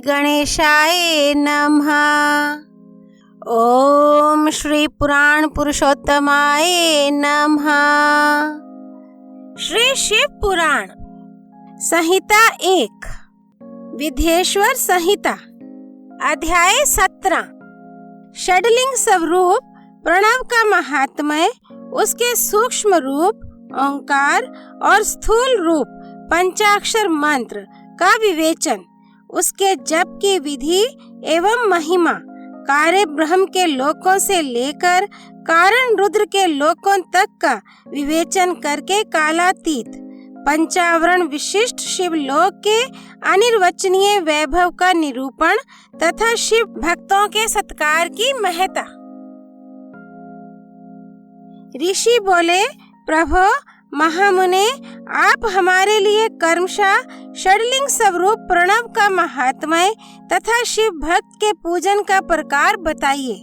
गणेशाय नमः। ओम श्री पुराण पुरुषोत्तमाय नमः। श्री शिव पुराण संहिता 1 विधेश्वर संहिता अध्याय 17 षडलिंग स्वरूप प्रणव का महात्म्य, उसके सूक्ष्म रूप ओंकार और स्थूल रूप पंचाक्षर मंत्र का विवेचन, उसके जप की विधि एवं महिमा, कार्य ब्रह्म के लोकों से लेकर कारण रुद्र के लोकों तक का विवेचन करके कालातीत पंचावरण विशिष्ट शिव लोक के अनिर्वचनीय वैभव का निरूपण तथा शिव भक्तों के सत्कार की महत्ता। ऋषि बोले, प्रभो महामुने, आप हमारे लिए कर्मशः षडलिंग स्वरूप प्रणव का महात्म्य तथा शिव भक्त के पूजन का प्रकार बताइए।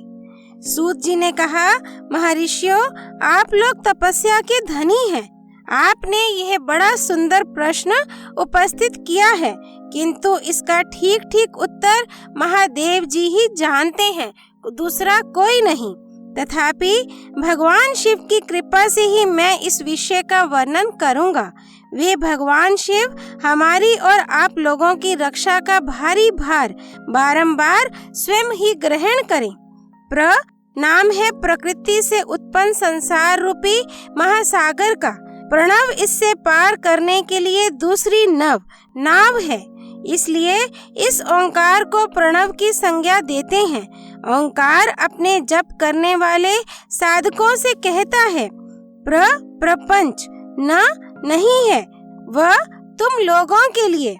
सूत जी ने कहा, महर्षियों, आप लोग तपस्या के धनी हैं। आपने यह बड़ा सुंदर प्रश्न उपस्थित किया है, किंतु इसका ठीक ठीक उत्तर महादेव जी ही जानते हैं, दूसरा कोई नहीं। तथापि भगवान शिव की कृपा से ही मैं इस विषय का वर्णन करूंगा। वे भगवान शिव हमारी और आप लोगों की रक्षा का भारी भार बारंबार स्वयं ही ग्रहण करें। प्र नाम है प्रकृति से उत्पन्न संसार रूपी महासागर का। प्रणव इससे पार करने के लिए दूसरी नाव है, इसलिए इस ओंकार को प्रणव की संज्ञा देते हैं। ओंकार अपने जप करने वाले साधकों से कहता है, प्रपंच नहीं है, वह तुम लोगों के लिए।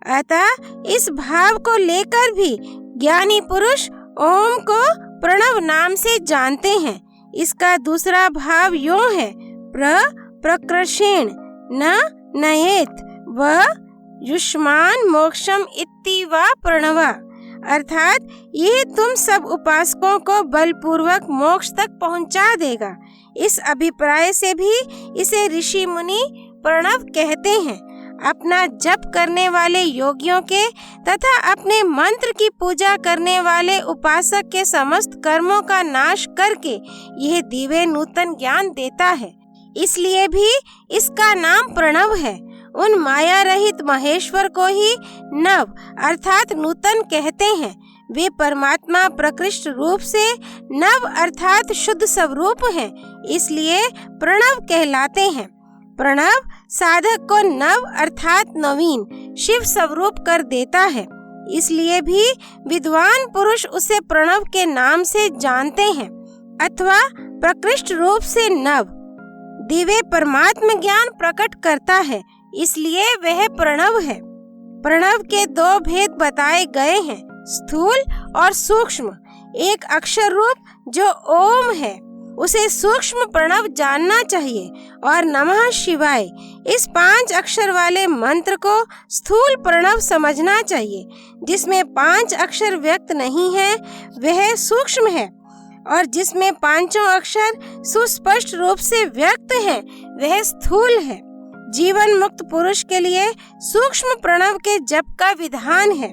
अतः इस भाव को लेकर भी ज्ञानी पुरुष ओम को प्रणव नाम से जानते हैं। इसका दूसरा भाव यूं है, प्रकृषेण न नयेत व युष्मान मोक्षम इति वा प्रणवा, अर्थात ये तुम सब उपासकों को बलपूर्वक मोक्ष तक पहुंचा देगा। इस अभिप्राय से भी इसे ऋषि मुनि प्रणव कहते हैं। अपना जप करने वाले योगियों के तथा अपने मंत्र की पूजा करने वाले उपासक के समस्त कर्मों का नाश करके यह दिव्य नूतन ज्ञान देता है, इसलिए भी इसका नाम प्रणव है। उन माया रहित महेश्वर को ही नव अर्थात नूतन कहते हैं। वे परमात्मा प्रकृष्ट रूप से नव अर्थात शुद्ध स्वरूप हैं, इसलिए प्रणव कहलाते हैं। प्रणव साधक को नव अर्थात नवीन शिव स्वरूप कर देता है, इसलिए भी विद्वान पुरुष उसे प्रणव के नाम से जानते हैं, अथवा प्रकृष्ट रूप से नव दिव्य परमात्म ज्ञान प्रकट करता है, इसलिए वह प्रणव है। प्रणव के दो भेद बताए गए हैं, स्थूल और सूक्ष्म। एक अक्षर रूप जो ओम है, उसे सूक्ष्म प्रणव जानना चाहिए, और नमः शिवाय इस 5 अक्षर वाले मंत्र को स्थूल प्रणव समझना चाहिए। जिसमें 5 अक्षर व्यक्त नहीं है वह सूक्ष्म है, और जिसमें 5 अक्षर सुस्पष्ट रूप से व्यक्त है वह स्थूल है। जीवन मुक्त पुरुष के लिए सूक्ष्म प्रणव के जप का विधान है,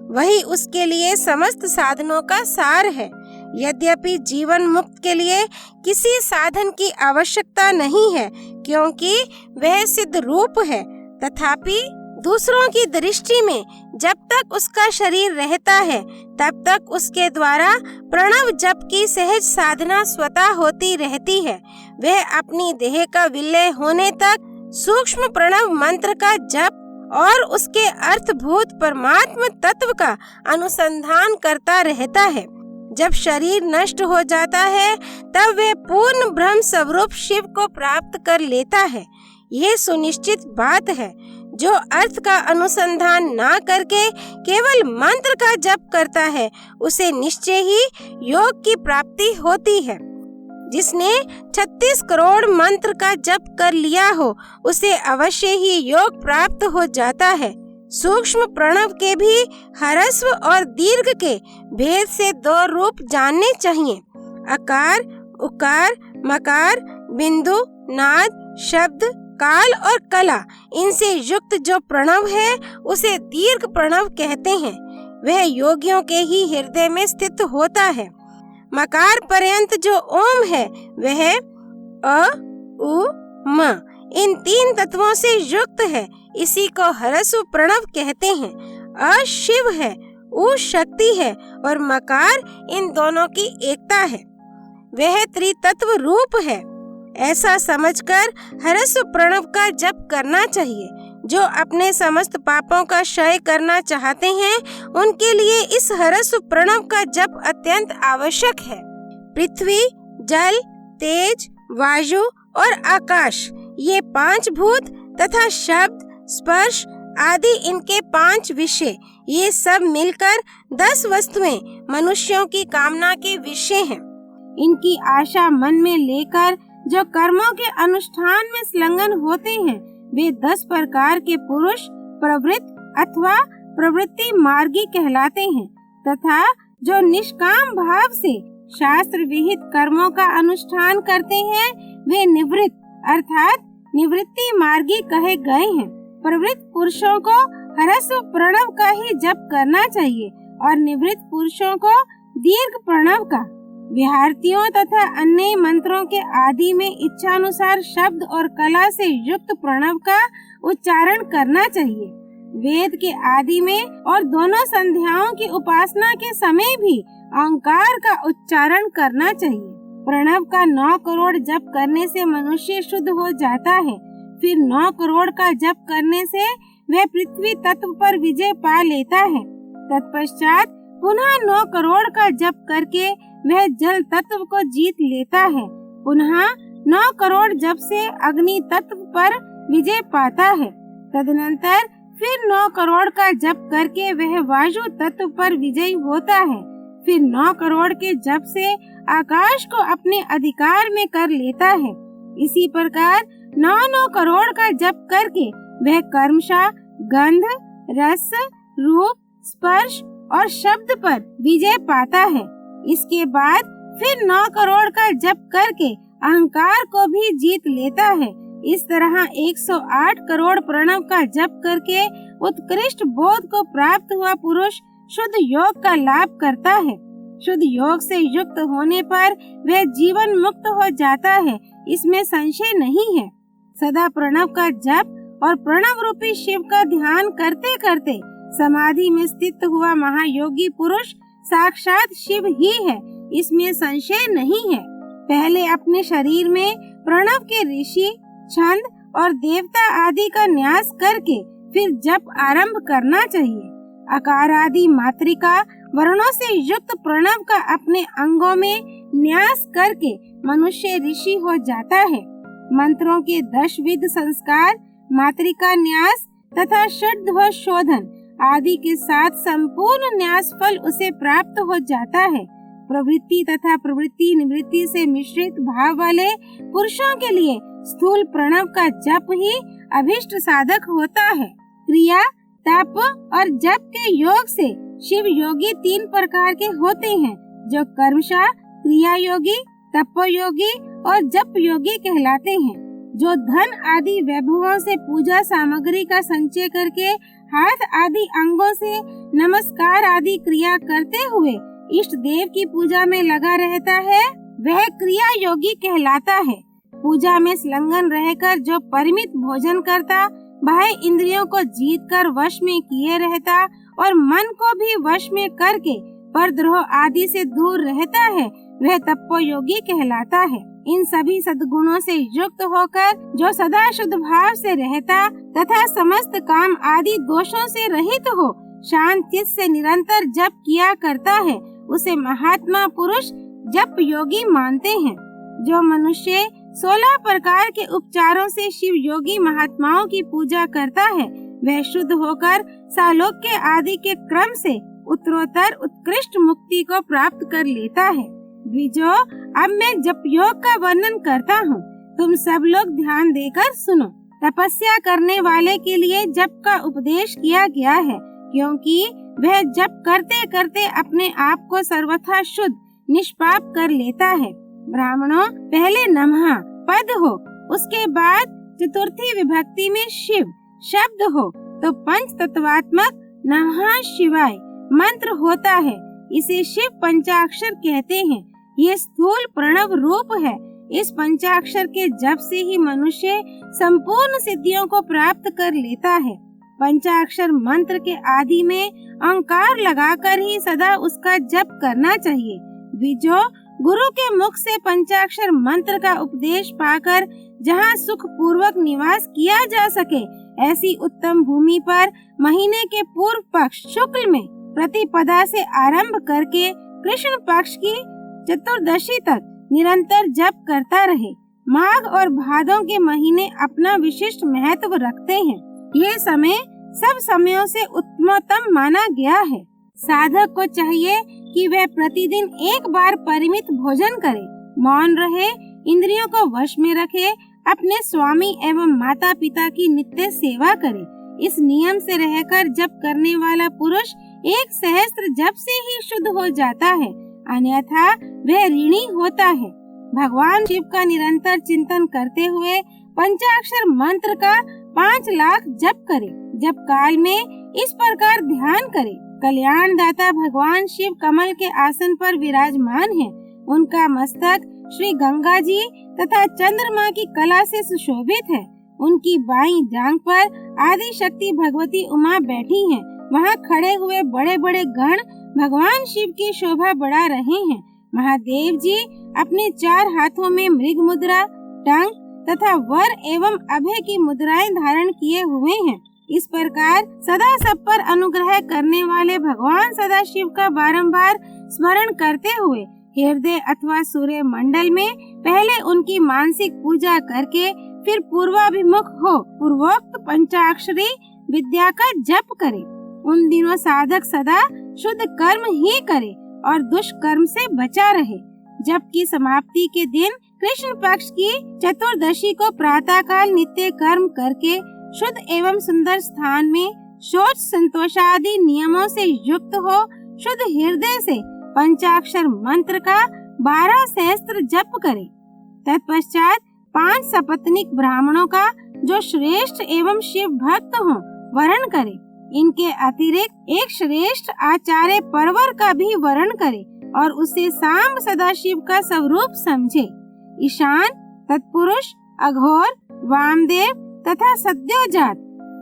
वही उसके लिए समस्त साधनों का सार है। यद्यपि जीवन मुक्त के लिए किसी साधन की आवश्यकता नहीं है, क्योंकि वह सिद्ध रूप है, तथापि दूसरों की दृष्टि में जब तक उसका शरीर रहता है तब तक उसके द्वारा प्रणव जप की सहज साधना स्वतः होती रहती है। वह अपनी देह का विलय होने तक सूक्ष्म प्रणव मंत्र का जप और उसके अर्थभूत परमात्म तत्व का अनुसंधान करता रहता है। जब शरीर नष्ट हो जाता है तब वह पूर्ण ब्रह्म स्वरूप शिव को प्राप्त कर लेता है। यह सुनिश्चित बात है। जो अर्थ का अनुसंधान ना करके केवल मंत्र का जप करता है, उसे निश्चय ही योग की प्राप्ति होती है। जिसने 36 करोड़ मंत्र का जप कर लिया हो, उसे अवश्य ही योग प्राप्त हो जाता है। सूक्ष्म प्रणव के भी ह्रस्व और दीर्घ के भेद से 2 रूप जानने चाहिए। अकार, उकार, मकार, बिंदु, नाद, शब्द, काल और कला, इनसे युक्त जो प्रणव है उसे दीर्घ प्रणव कहते हैं। वह योगियों के ही हृदय में स्थित होता है। मकार पर्यंत जो ओम है वह अ, उ, म इन 3 तत्वों से युक्त है। इसी को ह्रस्व प्रणव कहते हैं। अ शिव है, उ शक्ति है और मकार इन दोनों की एकता है। वह त्रितत्व रूप है। ऐसा समझकर ह्रस्व प्रणव का जप करना चाहिए। जो अपने समस्त पापों का क्षय करना चाहते हैं उनके लिए इस ह्रस्व प्रणव का जप अत्यंत आवश्यक है। पृथ्वी, जल, तेज, वायु और आकाश ये 5 भूत तथा शब्द, स्पर्श आदि इनके 5 विषय, ये सब मिलकर 10 वस्तुएं मनुष्यों की कामना के विषय हैं। इनकी आशा मन में लेकर जो कर्मों के अनुष्ठान में संलग्न होते हैं वे 10 प्रकार के पुरुष प्रवृत्त अथवा प्रवृत्ति मार्गी कहलाते हैं, तथा जो निष्काम भाव से शास्त्र विहित कर्मों का अनुष्ठान करते हैं वे निवृत्त अर्थात निवृत्ति मार्गी कहे गए हैं। प्रवृत्त पुरुषों को ह्रस्व प्रणव का ही जप करना चाहिए और निवृत्त पुरुषों को दीर्घ प्रणव का। विहार्थियों तथा अन्य मंत्रों के आदि में इच्छानुसार शब्द और कला से युक्त प्रणव का उच्चारण करना चाहिए। वेद के आदि में और दोनों संध्याओं की उपासना के समय भी ओंकार का उच्चारण करना चाहिए। प्रणव का 9 करोड़ जप करने से मनुष्य शुद्ध हो जाता है। फिर 9 करोड़ का जप करने से वह पृथ्वी तत्व पर विजय पा लेता है। तत्पश्चात पुनः 9 करोड़ का जप करके वह जल तत्व को जीत लेता है। पुनः 9 करोड़ जप से अग्नि तत्व पर विजय पाता है। तदनंतर फिर 9 करोड़ का जप करके वह वायु तत्व पर विजयी होता है। फिर 9 करोड़ के जप से आकाश को अपने अधिकार में कर लेता है। इसी प्रकार 9 करोड़ का जप करके वह कर्मशः गंध, रस, रूप, स्पर्श और शब्द पर विजय पाता है। इसके बाद फिर 9 करोड़ का जप करके अहंकार को भी जीत लेता है। इस तरह 108 करोड़ प्रणव का जप करके उत्कृष्ट बोध को प्राप्त हुआ पुरुष शुद्ध योग का लाभ करता है। शुद्ध योग से युक्त होने पर वह जीवन मुक्त हो जाता है, इसमें संशय नहीं है। सदा प्रणव का जप और प्रणव रूपी शिव का ध्यान करते करते समाधि में स्थित हुआ महायोगी पुरुष साक्षात शिव ही है, इसमें संशय नहीं है। पहले अपने शरीर में प्रणव के ऋषि, छंद और देवता आदि का न्यास करके फिर जप आरंभ करना चाहिए। आकार आदि मात्रिका वर्णों से युक्त प्रणव का अपने अंगों में न्यास करके मनुष्य ऋषि हो जाता है। मंत्रों के 10 विध संस्कार, मात्रिका न्यास तथा षड्ध्वज शोधन आदि के साथ संपूर्ण न्यास फल उसे प्राप्त हो जाता है। प्रवृत्ति तथा प्रवृत्ति निवृत्ति से मिश्रित भाव वाले पुरुषों के लिए स्थूल प्रणव का जप ही अभिष्ट साधक होता है। क्रिया, तप और जप के योग से शिव योगी 3 प्रकार के होते हैं, जो कर्मशः क्रिया योगी, तप योगी और जप योगी कहलाते हैं। जो धन आदि वैभवों से पूजा सामग्री का संचय करके हाथ आदि अंगों से नमस्कार आदि क्रिया करते हुए इष्ट देव की पूजा में लगा रहता है, वह क्रिया योगी कहलाता है। पूजा में संलग्न रहकर जो परिमित भोजन करता, बाह्य इंद्रियों को जीतकर वश में किए रहता और मन को भी वश में करके परद्रोह आदि से दूर रहता है, वह तपोयोगी कहलाता है। इन सभी सद्गुणों से युक्त होकर जो सदा शुद्ध भाव से रहता तथा समस्त काम आदि दोषों से रहित हो शांत चित्त से निरंतर जप किया करता है, उसे महात्मा पुरुष जप योगी मानते हैं। जो मनुष्य 16 प्रकार के उपचारों से शिव योगी महात्माओं की पूजा करता है, वह शुद्ध होकर सालोक्य आदि के क्रम से उत्तरोत्तर उत्कृष्ट मुक्ति को प्राप्त कर लेता है। द्विजो, अब मैं जप योग का वर्णन करता हूँ, तुम सब लोग ध्यान देकर सुनो। तपस्या करने वाले के लिए जप का उपदेश किया गया है, क्योंकि वह जप करते करते अपने आप को सर्वथा शुद्ध निष्पाप कर लेता है। ब्राह्मणों, पहले नमः पद हो, उसके बाद चतुर्थी विभक्ति में शिव शब्द हो तो पंच तत्वात्मक नमः शिवाय मंत्र होता है। इसे शिव पंचाक्षर कहते हैं। ये स्थूल प्रणव रूप है। इस पंचाक्षर के जप से ही मनुष्य संपूर्ण सिद्धियों को प्राप्त कर लेता है। पंचाक्षर मंत्र के आदि में ओंकार लगाकर ही सदा उसका जप करना चाहिए। बीजो गुरु के मुख से पंचाक्षर मंत्र का उपदेश पाकर जहाँ सुख पूर्वक निवास किया जा सके, ऐसी उत्तम भूमि पर महीने के पूर्व पक्ष शुक्ल में प्रतिपदा से आरंभ करके कृष्ण पक्ष की चतुर्दशी तक निरंतर जप करता रहे। माघ और भादों के महीने अपना विशिष्ट महत्व रखते हैं। ये समय सब समयों से उत्तमोत्तम माना गया है। साधक को चाहिए कि वह प्रतिदिन एक बार परिमित भोजन करे, मौन रहे, इंद्रियों को वश में रखे, अपने स्वामी एवं माता पिता की नित्य सेवा करे। इस नियम से रहकर जप करने वाला पुरुष 1 सहस्त्र जप से ही शुद्ध हो जाता है, अन्यथा वह ऋणी होता है। भगवान शिव का निरंतर चिंतन करते हुए पंचाक्षर मंत्र का 5 लाख जप करे। जप काल में इस प्रकार ध्यान करे। कल्याण दाता भगवान शिव कमल के आसन पर विराजमान है। उनका मस्तक श्री गंगा जी तथा चंद्रमा की कला से सुशोभित है। उनकी बाईं जांघ पर आदि शक्ति भगवती उमा बैठी हैं। वहाँ खड़े हुए बड़े बड़े गण भगवान शिव की शोभा बढ़ा रहे हैं। महादेव जी अपने 4 हाथों में मृग मुद्रा, टंक तथा वर एवं अभय की मुद्राएं धारण किए हुए हैं। इस प्रकार सदा सब पर अनुग्रह करने वाले भगवान सदाशिव का बारंबार स्मरण करते हुए हृदय अथवा सूर्य मंडल में पहले उनकी मानसिक पूजा करके फिर पूर्वाभिमुख हो पूर्वोक्त पंचाक्षरी विद्या का जप करे। उन दिनों साधक सदा शुद्ध कर्म ही करे और दुष्कर्म से बचा रहे। जप की समाप्ति के दिन कृष्ण पक्ष की चतुर्दशी को प्रातः काल नित्य कर्म करके शुद्ध एवं सुंदर स्थान में शौच संतोषादि नियमों से युक्त हो शुद्ध हृदय से पंचाक्षर मंत्र का 12 सहस्त्र जप करे। तत्पश्चात 5 सपत्नीक ब्राह्मणों का जो श्रेष्ठ एवं शिव भक्त हो वरण करे। इनके अतिरिक्त एक श्रेष्ठ आचार्य परवर का भी वरण करे और उसे सांब सदाशिव का स्वरूप समझे। ईशान, तत्पुरुष, अघोर, वामदेव तथा सद्योजात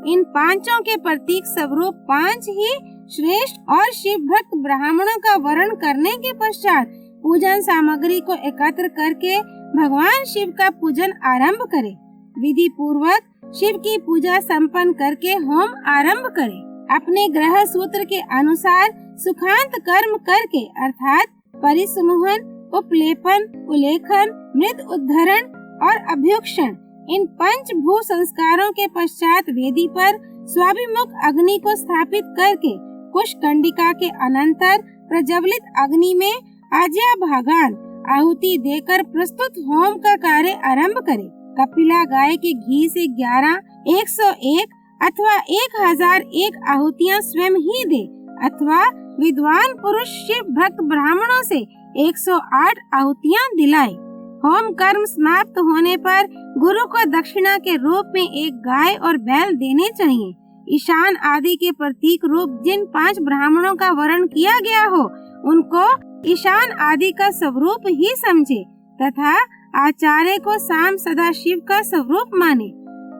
इन 5 के प्रतीक स्वरूप 5 ही श्रेष्ठ और शिव भक्त ब्राह्मणों का वरण करने के पश्चात पूजन सामग्री को एकत्र करके भगवान शिव का पूजन आरंभ करे। विधि पूर्वक शिव की पूजा संपन्न करके होम आरंभ करे। अपने ग्रह सूत्र के अनुसार सुखांत कर्म करके अर्थात परिसमूहन, उपलेपन, उलेखन, मृद उद्धरण और अभ्युक्षण इन 5 भू संस्कारों के पश्चात वेदी पर स्वाभिमुख अग्नि को स्थापित करके कुश कंडिका के अनंतर प्रज्वलित अग्नि में आज्या भागान आहुति देकर प्रस्तुत होम का कार्य आरंभ करे। कपिला गाय के घी से 11, 101 अथवा 1001 आहुतियाँ स्वयं ही दे अथवा विद्वान पुरुष शिव भक्त ब्राह्मणों से 108 आहुतियाँ दिलाए। होम कर्म समाप्त होने पर गुरु को दक्षिणा के रूप में एक गाय और बैल देने चाहिए। ईशान आदि के प्रतीक रूप जिन 5 ब्राह्मणों का वर्ण किया गया हो उनको ईशान आदि का स्वरूप ही समझे तथा आचार्य को सांब सदाशिव का स्वरूप माने।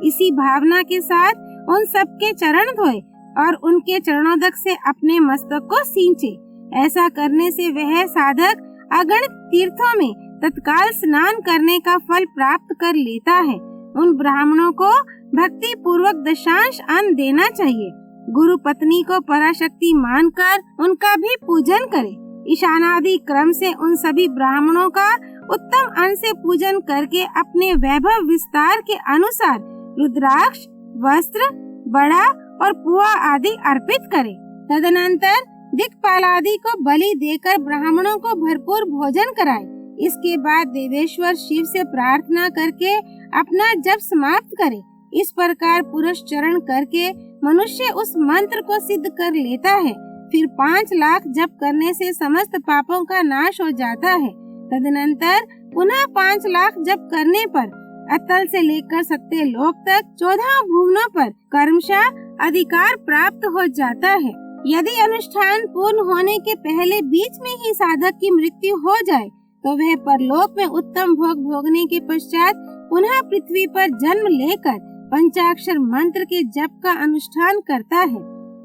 इसी भावना के साथ उन सबके चरण धोए और उनके चरणोदक से अपने मस्तक को सींचे। ऐसा करने से वह साधक अगणित तीर्थों में तत्काल स्नान करने का फल प्राप्त कर लेता है। उन ब्राह्मणों को भक्ति पूर्वक दशांश अन्न देना चाहिए। गुरु पत्नी को पराशक्ति मानकर उनका भी पूजन करे। ईशानादि क्रम से उन सभी ब्राह्मणों का उत्तम अन्न से पूजन करके अपने वैभव विस्तार के अनुसार रुद्राक्ष, वस्त्र, बड़ा और पुआ आदि अर्पित करे। तदनंतर दिक्पाल आदि को बलि देकर ब्राह्मणों को भरपूर भोजन कराए। इसके बाद देवेश्वर शिव से प्रार्थना करके अपना जप समाप्त करे। इस प्रकार पुरुष चरण करके मनुष्य उस मंत्र को सिद्ध कर लेता है। फिर 5 लाख जप करने से समस्त पापों का नाश हो जाता है। तदनंतर पुनः 5 लाख जप करने पर अतल से लेकर सत्य लोक तक 14 भुवनों पर कर्मशः अधिकार प्राप्त हो जाता है। यदि अनुष्ठान पूर्ण होने के पहले बीच में ही साधक की मृत्यु हो जाए तो वह परलोक में उत्तम भोग भोगने के पश्चात पुनः पृथ्वी पर जन्म लेकर पंचाक्षर मंत्र के जप का अनुष्ठान करता है।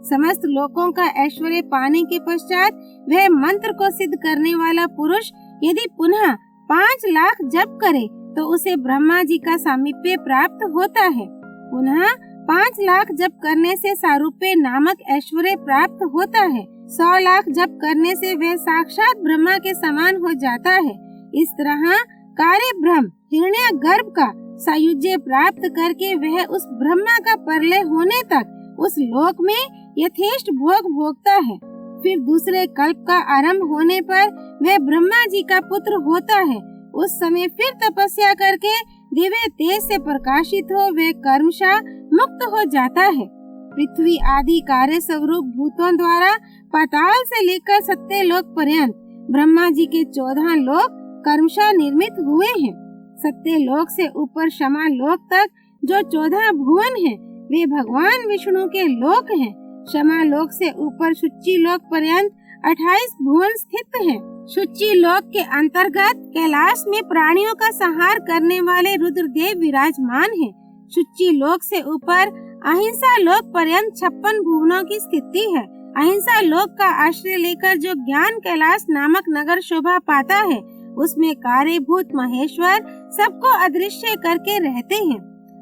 समस्त लोकों का ऐश्वर्य पाने के पश्चात वह मंत्र को सिद्ध करने वाला पुरुष यदि पुनः 5 लाख जप करे तो उसे ब्रह्मा जी का सामीप्य प्राप्त होता है। पुनः 5 लाख जप करने से सारूप्य नामक ऐश्वर्य प्राप्त होता है। 100 लाख जप करने से वह साक्षात ब्रह्मा के समान हो जाता है। इस तरह कार्य ब्रह्म हिरण्यगर्भ का सायुज्य प्राप्त करके वह उस ब्रह्मा का परलय होने तक उस लोक में यथेष्ट भोग भोगता है। फिर दूसरे कल्प का आरंभ होने पर वह ब्रह्मा जी का पुत्र होता है। उस समय फिर तपस्या करके दिव्य तेज से प्रकाशित हो वह कर्मशः मुक्त हो जाता है। पृथ्वी आदि कार्य स्वरूप भूतों द्वारा पाताल से लेकर सत्य लोक पर्यंत ब्रह्मा जी के 14 लोक कर्मशः निर्मित हुए हैं। सत्य लोक से ऊपर क्षमा लोक तक जो 14 भुवन हैं, वे भगवान विष्णु के लोक हैं। क्षमा लोक से ऊपर शुचि लोक पर्यंत 28 भुवन स्थित हैं। शुचि लोक के अंतर्गत कैलाश में प्राणियों का संहार करने वाले रुद्रदेव विराजमान हैं। शुचि लोक से ऊपर अहिंसा लोक पर्यंत 56 भुवनों की स्थिति है। अहिंसा लोक का आश्रय लेकर जो ज्ञान कैलाश नामक नगर शोभा पाता है, उसमें कार्यभूत महेश्वर सबको अदृश्य करके रहते हैं।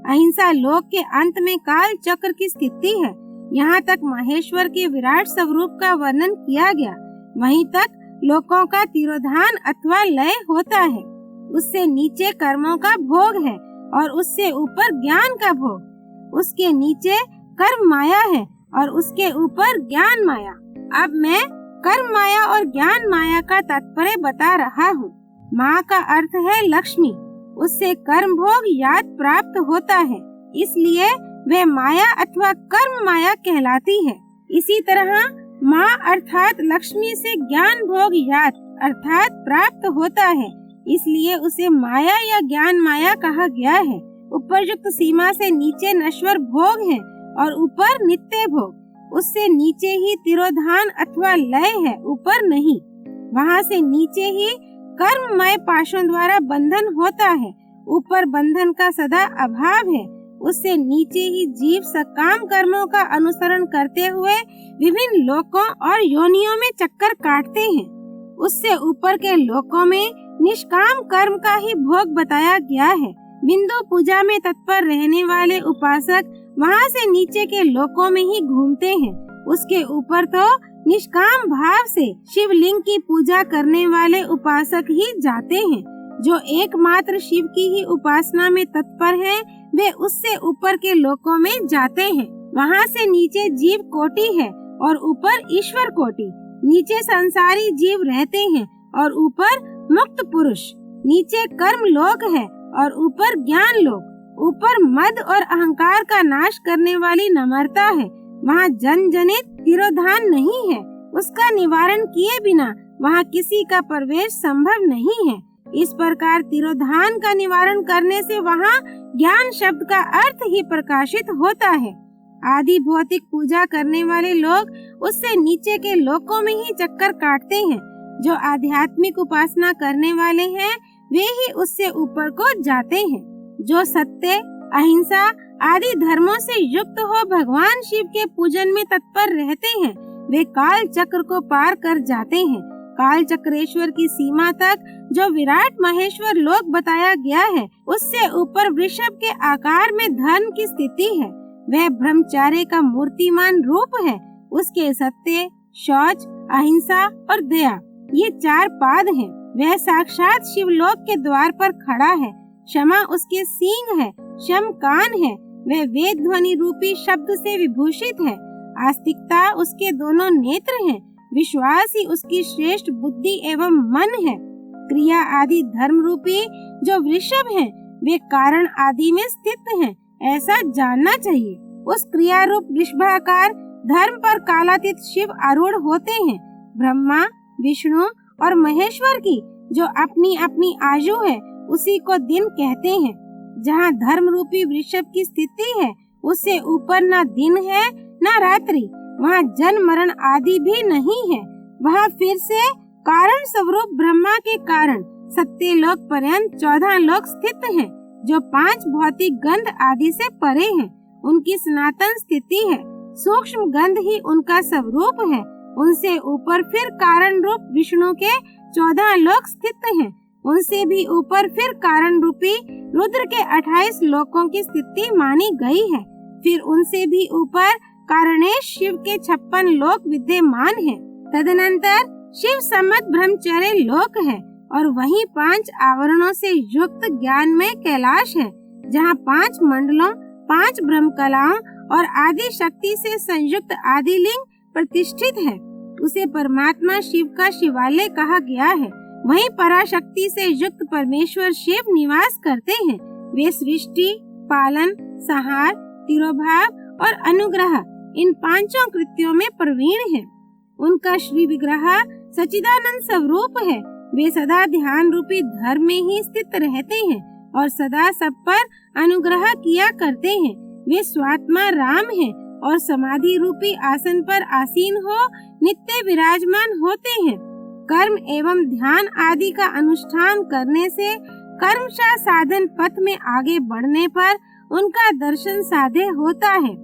अहिंसा लोक के अंत में काल चक्र की स्थिति है। यहाँ तक महेश्वर के विराट स्वरूप का वर्णन किया गया। वहीं तक लोकों का तिरोधान अथवा लय होता है। उससे नीचे कर्मों का भोग है और उससे ऊपर ज्ञान का भोग। उसके नीचे कर्म माया है और उसके ऊपर ज्ञान माया। अब मैं कर्म माया और ज्ञान माया का तात्पर्य बता रहा हूँ। माँ का अर्थ है लक्ष्मी। उससे कर्म भोग याद प्राप्त होता है, इसलिए वह माया अथवा कर्म माया कहलाती है। इसी तरह माँ अर्थात लक्ष्मी से ज्ञान भोग याद अर्थात प्राप्त होता है, इसलिए उसे माया या ज्ञान माया कहा गया है। उपरयुक्त सीमा से नीचे नश्वर भोग है और ऊपर नित्य भोग। उससे नीचे ही तिरोधान अथवा लय है, ऊपर नहीं। वहाँ से नीचे ही कर्ममय पाशों द्वारा बंधन होता है, ऊपर बंधन का सदा अभाव है। उससे नीचे ही जीव सकाम कर्मों का अनुसरण करते हुए विभिन्न लोकों और योनियों में चक्कर काटते हैं। उससे ऊपर के लोकों में निष्काम कर्म का ही भोग बताया गया है। बिंदु पूजा में तत्पर रहने वाले उपासक वहाँ से नीचे के लोकों में ही घूमते हैं। उसके ऊपर तो निष्काम भाव से शिवलिंग की पूजा करने वाले उपासक ही जाते हैं। जो एकमात्र शिव की ही उपासना में तत्पर हैं, वे उससे ऊपर के लोकों में जाते हैं। वहाँ से नीचे जीव कोटि है और ऊपर ईश्वर कोटि। नीचे संसारी जीव रहते हैं और ऊपर मुक्त पुरुष। नीचे कर्म लोक है और ऊपर ज्ञान लोक। ऊपर मद और अहंकार का नाश करने वाली नम्रता है। वहाँ जन जनित तिरोधान नहीं है। उसका निवारण किए बिना वहाँ किसी का प्रवेश संभव नहीं है। इस प्रकार तिरोधान का निवारण करने से वहाँ ज्ञान शब्द का अर्थ ही प्रकाशित होता है। आदि भौतिक पूजा करने वाले लोग उससे नीचे के लोकों में ही चक्कर काटते हैं। जो आध्यात्मिक उपासना करने वाले हैं, वे ही उससे ऊपर को जाते हैं। जो सत्य, अहिंसा आदि धर्मों से युक्त हो भगवान शिव के पूजन में तत्पर रहते हैं, वे काल चक्र को पार कर जाते हैं। काल चक्रेश्वर की सीमा तक जो विराट महेश्वर लोक बताया गया है, उससे ऊपर वृषभ के आकार में धर्म की स्थिति है। वह ब्रह्मचार्य का मूर्तिमान रूप है। उसके सत्य, शौच, अहिंसा और दया ये 4 पाद हैं। वह साक्षात शिवलोक के द्वार पर खड़ा है। क्षमा उसके सींग है, शम कान है। वह वेद ध्वनि रूपी शब्द से विभूषित है। आस्तिकता उसके दोनों नेत्र हैं। विश्वास ही उसकी श्रेष्ठ बुद्धि एवं मन है। क्रिया आदि धर्म रूपी जो वृषभ हैं, वे कारण आदि में स्थित हैं, ऐसा जानना चाहिए। उस क्रिया रूप वृषभाकार धर्म पर कालातीत शिव आरूढ़ होते हैं। ब्रह्मा, विष्णु और महेश्वर की जो अपनी अपनी आयु है, उसी को दिन कहते हैं। जहाँ धर्म रूपी वृषभ की स्थिति है, उससे ऊपर न दिन है न रात्रि, वहाँ जन्म मरण आदि भी नहीं है। वहाँ फिर से कारण स्वरूप ब्रह्मा के कारण सत्य लोक पर्यंत 14 लोक स्थित हैं, जो 5 भौतिक गंध आदि से परे हैं। उनकी सनातन स्थिति है। सूक्ष्म गंध ही उनका स्वरूप है। उनसे ऊपर फिर कारण रूप विष्णु के 14 लोक स्थित हैं। उनसे भी ऊपर फिर कारण रूपी रुद्र के 28 लोकों की स्थिति मानी गई है। फिर उनसे भी ऊपर कारणेश शिव के 56 लोक विद्यमान हैं। तदनंतर शिव सम्मत ब्रह्मचर्य लोक है और वहीं 5 आवरणों से युक्त ज्ञान में कैलाश है, जहाँ 5 मंडलों, 5 ब्रह्म कलाओं और आदि शक्ति से संयुक्त आदिलिंग प्रतिष्ठित है। उसे परमात्मा शिव का शिवालय कहा गया है। वहीं पराशक्ति से युक्त परमेश्वर शिव निवास करते हैं। वे सृष्टि, पालन, संहार, तिरोभाव और अनुग्रह इन 5 कृत्यों में प्रवीण है। उनका श्री विग्रह सच्चिदानंद स्वरूप है। वे सदा ध्यान रूपी धर्म में ही स्थित रहते हैं और सदा सब पर अनुग्रह किया करते हैं। वे स्वात्मा राम हैं और समाधि रूपी आसन पर आसीन हो नित्य विराजमान होते हैं। कर्म एवं ध्यान आदि का अनुष्ठान करने से कर्मशः साधन पथ में आगे बढ़ने पर उनका दर्शन साध्य होता है।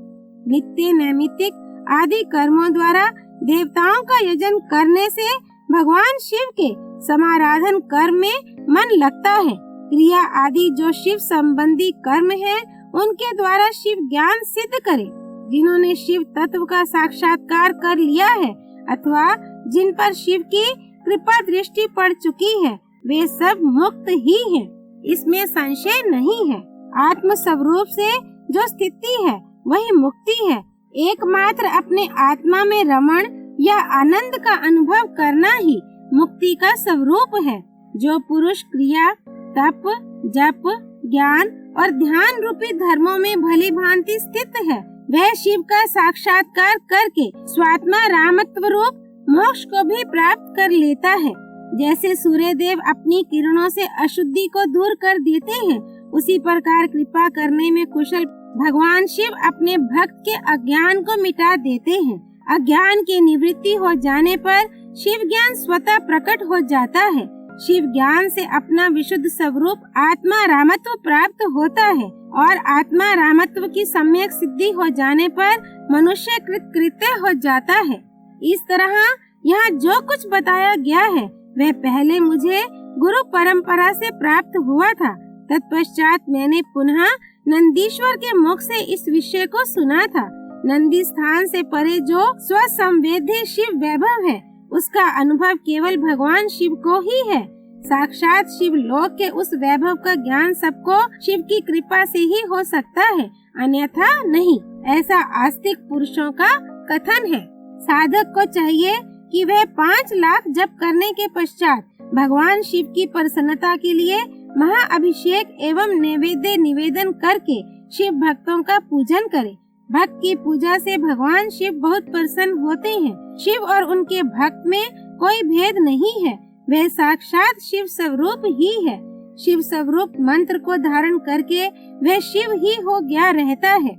नित्य नैमित्तिक आदि कर्मों द्वारा देवताओं का यजन करने से भगवान शिव के समाराधन कर्म में मन लगता है। क्रिया आदि जो शिव संबंधी कर्म है, उनके द्वारा शिव ज्ञान सिद्ध करे। जिन्होंने शिव तत्व का साक्षात्कार कर लिया है अथवा जिन पर शिव की कृपा दृष्टि पड़ चुकी है, वे सब मुक्त ही हैं। इसमें संशय नहीं है। आत्म स्वरूप से जो स्थिति है वही मुक्ति है। एकमात्र अपने आत्मा में रमण या आनंद का अनुभव करना ही मुक्ति का स्वरूप है। जो पुरुष क्रिया, तप, जप, ज्ञान और ध्यान रूपी धर्मों में भली भांति स्थित है, वह शिव का साक्षात्कार करके स्वात्मा रामत्व रूप मोक्ष को भी प्राप्त कर लेता है। जैसे सूर्य देव अपनी किरणों से अशुद्धि को दूर कर देते हैं, उसी प्रकार कृपा करने में कुशल भगवान शिव अपने भक्त के अज्ञान को मिटा देते हैं। अज्ञान की निवृत्ति हो जाने पर शिव ज्ञान स्वतः प्रकट हो जाता है। शिव ज्ञान से अपना विशुद्ध स्वरूप आत्मा रामत्व प्राप्त होता है और आत्मा रामत्व की सम्यक सिद्धि हो जाने पर मनुष्य कृत्य हो जाता है। इस तरह यहाँ जो कुछ बताया गया है वह पहले मुझे गुरु परंपरा से प्राप्त हुआ था। तत्पश्चात मैंने पुनः नंदीश्वर के मुख से इस विषय को सुना था। नंदी स्थान से परे जो स्वसंवेद्य शिव वैभव है, उसका अनुभव केवल भगवान शिव को ही है। साक्षात शिव लोक के उस वैभव का ज्ञान सबको शिव की कृपा से ही हो सकता है, अन्यथा नहीं, ऐसा आस्तिक पुरुषों का कथन है। साधक को चाहिए कि वह 5 लाख जप करने के पश्चात भगवान शिव की प्रसन्नता के लिए महाअभिषेक एवं नैवेद्य निवेदन करके शिव भक्तों का पूजन करे। भक्त की पूजा से भगवान शिव बहुत प्रसन्न होते हैं। शिव और उनके भक्त में कोई भेद नहीं है, वह साक्षात शिव स्वरूप ही है। शिव स्वरूप मंत्र को धारण करके वह शिव ही हो गया रहता है।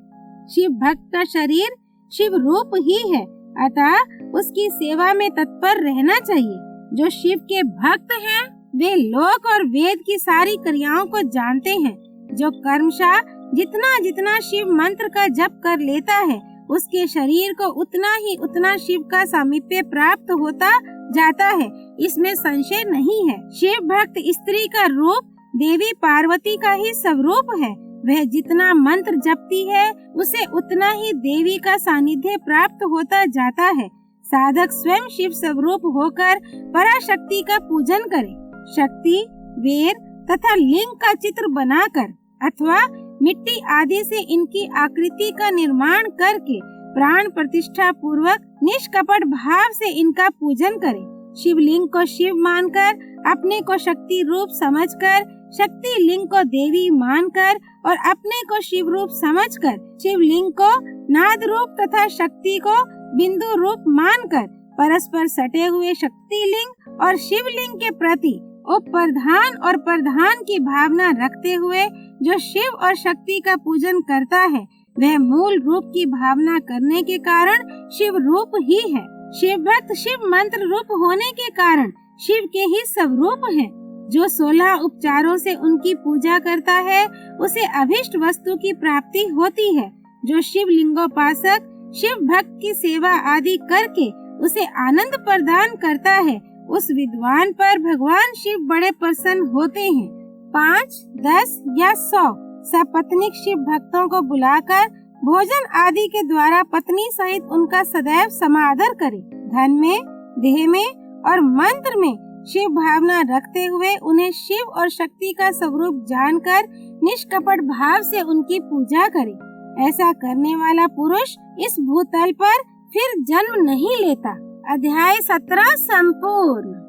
शिव भक्त का शरीर शिव रूप ही है, अतः उसकी सेवा में तत्पर रहना चाहिए। जो शिव के भक्त हैं, वे लोक और वेद की सारी क्रियाओं को जानते हैं। जो कर्मशः जितना जितना शिव मंत्र का जप कर लेता है, उसके शरीर को उतना शिव का सामीप्य प्राप्त होता जाता है, इसमें संशय नहीं है। शिव भक्त स्त्री का रूप देवी पार्वती का ही स्वरूप है। वह जितना मंत्र जपती है, उसे उतना ही देवी का सानिध्य प्राप्त होता जाता है। साधक स्वयं शिव स्वरूप होकर पराशक्ति का पूजन करे। शक्ति, वेर तथा लिंग का चित्र बनाकर अथवा मिट्टी आदि से इनकी आकृति का निर्माण करके प्राण प्रतिष्ठा पूर्वक निष्कपट भाव से इनका पूजन करे। शिवलिंग को शिव मानकर, अपने को शक्ति रूप समझकर, शक्ति लिंग को देवी मानकर और अपने को शिव रूप समझकर, शिवलिंग को नाद रूप तथा शक्ति को बिंदु रूप मानकर परस्पर सटे हुए शक्ति लिंग और शिवलिंग के प्रति उपप्रधान और प्रधान की भावना रखते हुए जो शिव और शक्ति का पूजन करता है, वह मूल रूप की भावना करने के कारण शिव रूप ही है। शिव भक्त शिव मंत्र रूप होने के कारण शिव के ही स्वरूप हैं। जो 16 उपचारों से उनकी पूजा करता है उसे अभिष्ट वस्तु की प्राप्ति होती है। जो शिव लिंगोपासक शिव भक्त की सेवा आदि करके उसे आनंद प्रदान करता है, उस विद्वान पर भगवान शिव बड़े प्रसन्न होते हैं। 5, 10 या 100 सपत्नीक शिव भक्तों को बुलाकर भोजन आदि के द्वारा पत्नी सहित उनका सदैव समादर करे। धन में, देह में और मंत्र में शिव भावना रखते हुए उन्हें शिव और शक्ति का स्वरूप जानकर निष्कपट भाव से उनकी पूजा करे। ऐसा करने वाला पुरुष इस भूतल पर फिर जन्म नहीं लेता। अध्याय 17 संपूर्ण।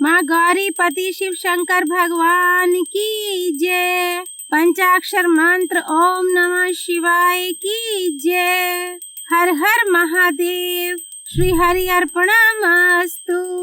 माँ गौरी पति शिव शंकर भगवान की जय। पंचाक्षर मंत्र ओम नमः शिवाय की जय। हर हर महादेव। श्री हरि अर्पणमस्तु।